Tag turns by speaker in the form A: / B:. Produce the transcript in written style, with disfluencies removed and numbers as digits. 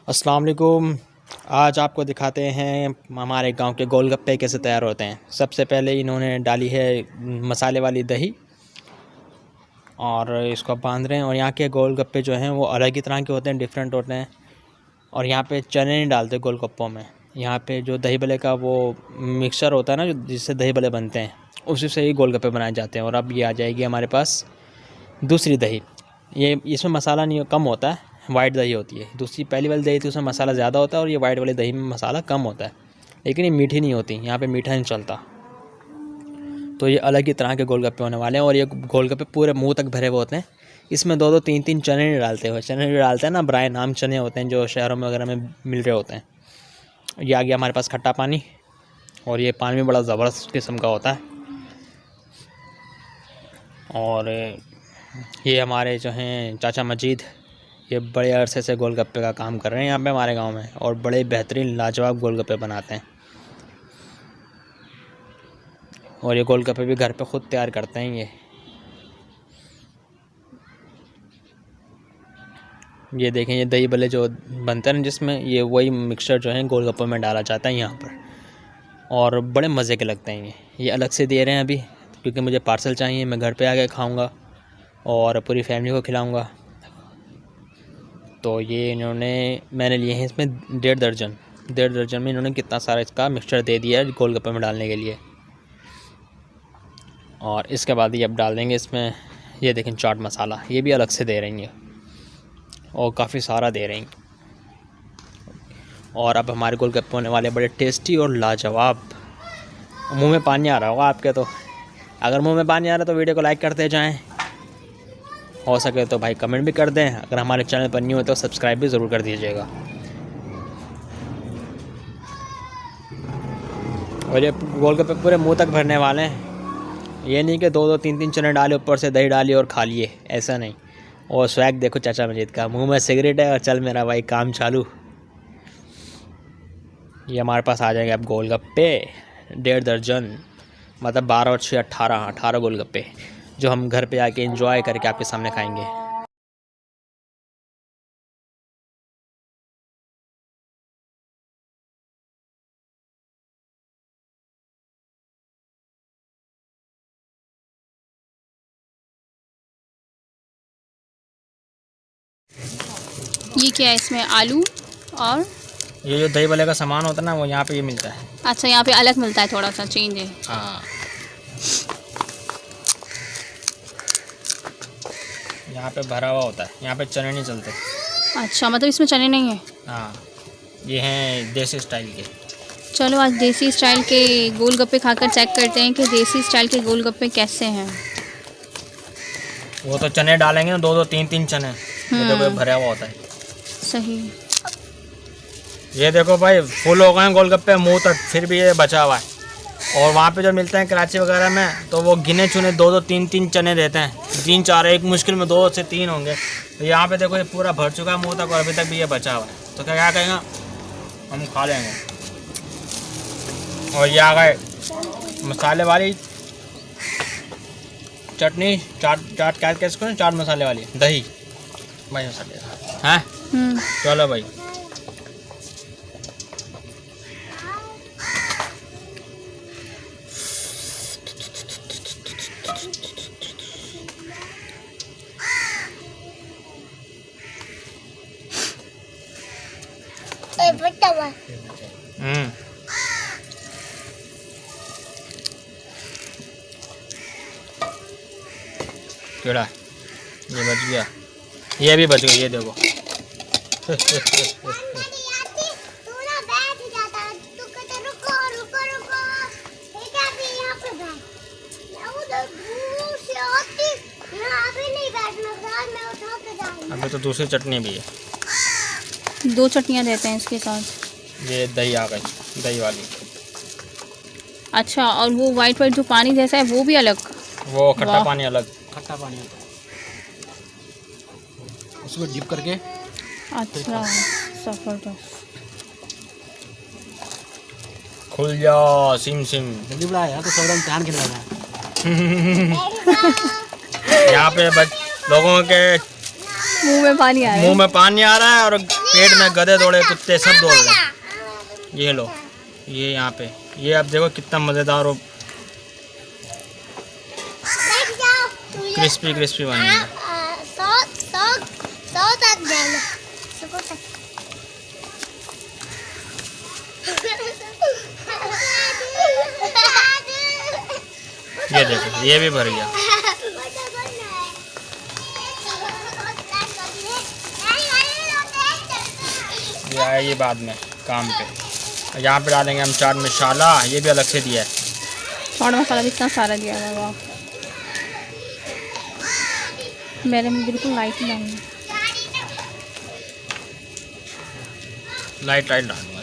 A: अस्सलाम वालेकुम। आज आपको दिखाते हैं हमारे गांव के गोलगप्पे कैसे तैयार होते हैं। सबसे पहले इन्होंने डाली है मसाले वाली दही और इसको बांध रहे हैं। और यहाँ के गोलगप्पे जो हैं वो अलग ही तरह के होते हैं, डिफरेंट होते हैं। और यहाँ पे चने नहीं डालते गोलगप्पों में। यहाँ पे जो दही भल्ले का वो मिक्सचर होता है ना, जो जिससे दही भल्ले बनते हैं, उसी से ही गोलगप्पे बनाए जाते हैं। और अब ये आ जाएगी हमारे पास दूसरी दही। ये इसमें मसाला नहीं कम होता है, वाइट दही होती है। दूसरी पहली वाली दही थी उसमें मसाला ज़्यादा होता है और ये वाइट वाली दही में मसाला कम होता है, लेकिन ये मीठी नहीं होती। यहाँ पे मीठा नहीं चलता। तो ये अलग ही तरह के गोलगप्पे होने वाले हैं। और ये गोलगप्पे पूरे मुंह तक भरे हुए होते हैं। इसमें दो दो तीन तीन चने नहीं डालते हुए, चने जो डालते हैं ना, ब्राई नाम चने होते हैं जो शहरों में वगैरह में मिल रहे होते हैं। ये आ गया हमारे पास खट्टा पानी। और ये पानी भी बड़ा ज़बरदस्त किस्म का होता है। और ये हमारे जो हैं चाचा मजीद, ये बड़े अरसे से गोलगप्पे का काम कर रहे हैं यहाँ पे हमारे गांव में, और बड़े बेहतरीन लाजवाब गोलगप्पे बनाते हैं। और ये गोलगप्पे भी घर पे ख़ुद तैयार करते हैं। ये देखें, ये दही भल्ले जो बनते हैं ना जिसमें, ये वही मिक्सचर जो है गोलगप्पे में डाला जाता है यहाँ पर। और बड़े मज़े के लगते हैं। ये अलग से दे रहे हैं अभी, क्योंकि मुझे पार्सल चाहिए। मैं घर पे आके खाऊँगा और पूरी फैमिली को खिलाऊँगा। तो ये मैंने लिए हैं इसमें 1.5 दर्जन में इन्होंने कितना सारा इसका मिक्सचर दे दिया है गोलगप्पे में डालने के लिए। और इसके बाद ये अब डाल देंगे इसमें, ये देखें चाट मसाला, ये भी अलग से दे रही हैं और काफ़ी सारा दे रही हैं। और अब हमारे गोलगप्पे होने वाले बड़े टेस्टी और लाजवाब। मुंह में पानी आ रहा होगा आपके, तो अगर मुंह में पानी आ रहा है तो वीडियो को लाइक करते जाएँ। हो सके तो भाई कमेंट भी कर दें। अगर हमारे चैनल पर न्यू हो तो सब्सक्राइब भी ज़रूर कर दीजिएगा। और ये गोलगप्पे पूरे मुंह तक भरने वाले हैं। ये नहीं कि दो दो तीन तीन चने डाले, ऊपर से दही डाली और खा लिए, ऐसा नहीं। और स्वैग देखो चाचा मजीद का, मुंह में सिगरेट है और चल मेरा भाई काम चालू। ये हमारे पास आ जाएंगे अब गोलगप्पे 1.5 दर्जन, मतलब 12 और 6 18 गोलगप्पे, जो हम घर पे आके एंजॉय करके आपके सामने खाएंगे।
B: ये क्या है इसमें? आलू और
A: ये जो दही भल्ले का सामान होता है ना, वो यहाँ पे ये मिलता है।
B: अच्छा, यहाँ पे अलग मिलता है, थोड़ा सा चेंज है।
A: हाँ, यहाँ पे भरा हुआ होता है, यहाँ पे चने नहीं चलते।
B: अच्छा, मतलब इसमें चने नहीं है।
A: हाँ, ये हैं देसी स्टाइल के।
B: चलो आज देसी स्टाइल के गोलगप्पे खाकर चेक करते हैं कि देसी स्टाइल के गोलगप्पे कैसे हैं।
A: वो तो चने डालेंगे ना, दो दो तीन तीन चने, ये देखो भरा हुआ होता है।
B: सही।
A: ये देखो भाई, फुल हो गए गोलगप्पे मुंह तक, फिर भी ये बचा हुआ है। और वहाँ पे जो मिलते हैं कराची वगैरह में, तो वो गिने चुने दो दो तीन तीन चने देते हैं, 3-4, एक मुश्किल में 2 से 3 होंगे। तो यहाँ पे देखो ये पूरा भर चुका है मुंह तक और अभी तक भी ये बचा हुआ है। तो क्या कहेंगे, हम खा लेंगे। और ये आ गए मसाले वाली चटनी, चाट कैसे, चाट मसाले वाली दही भाई, मसाले हैं। चलो भाई, केड़ा ये बच गया, ये भी बच गया, ये देखो। अभी तो दूसरी चटनी भी है,
B: 2 चटनियाँ देते हैं इसके साथ।
A: ये दही आ गई, दही वाली।
B: अच्छा, और वो वाइट जो पानी जैसा है वो भी अलग?
A: वो खट्टा पानी अलग, खट्टा पानी होता है, उसको डिप करके।
B: अच्छा, ज़बरदस्त।
A: खुल जा सिम सिम,
C: जल्दी बढ़ा यार, तो सब ध्यान खेल रहा है।
A: यहाँ पे लोगों के
B: मुंह में पानी आ रहा है।
A: मुंह में पानी आ रहा है और पेट में गधे दौड़े, कुत्ते सब दौड़ रहे। ये लो, ये यहाँ पे, ये आप देखो कितना मज़ेदार और क्रिस्पी क्रिस्पी बन गया। ये देखो, ये भी भर गया। ये आया ये बाद में काम पे। यहाँ पे डालेंगे हम चाट मसाला, ये भी अलग से दिया है।
B: चाट मसाला भी इतना सारा दिया हुआ है, वाह। मेरे में बिल्कुल लाइट डालना,
A: लाइट लाइट डाल